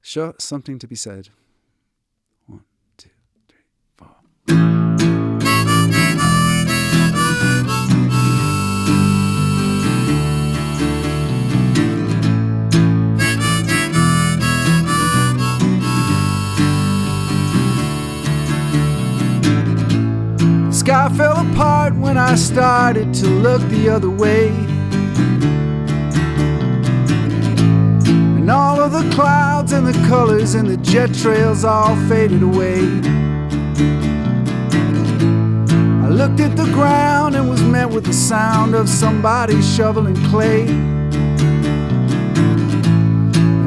Sure, something to be said. 1, 2, 3, 4. The sky fell apart when I started to look the other way, and all of the clouds and the colors and the jet trails all faded away. I looked at the ground and was met with the sound of somebody shoveling clay.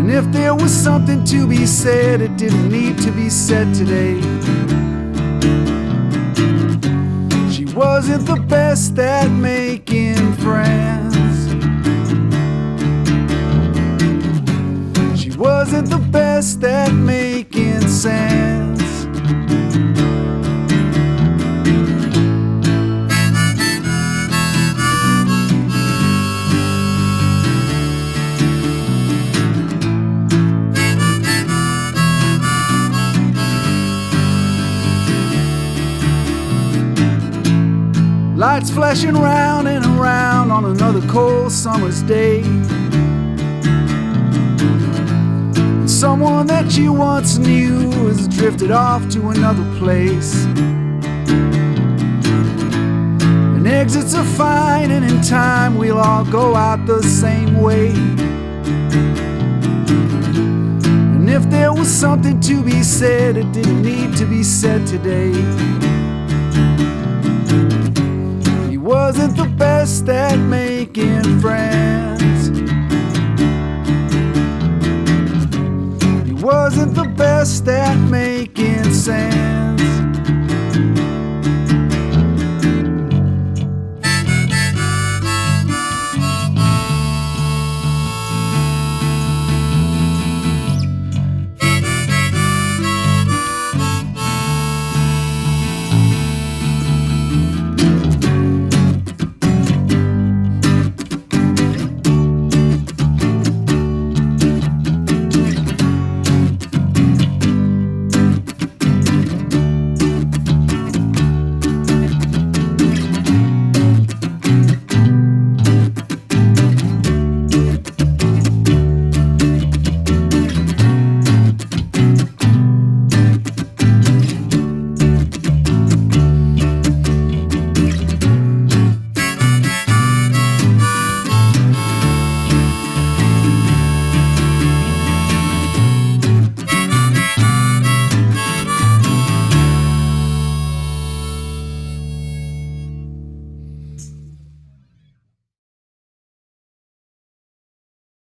And if there was something to be said, it didn't need to be said today. She wasn't the best at making friends. She wasn't the best at making sense. Lights flashing round and around on another cold summer's day. And someone that you once knew has drifted off to another place. And exits are fine, and in time we'll all go out the same way. And if there was something to be said, it didn't need to be said today. Wasn't the best at making friends.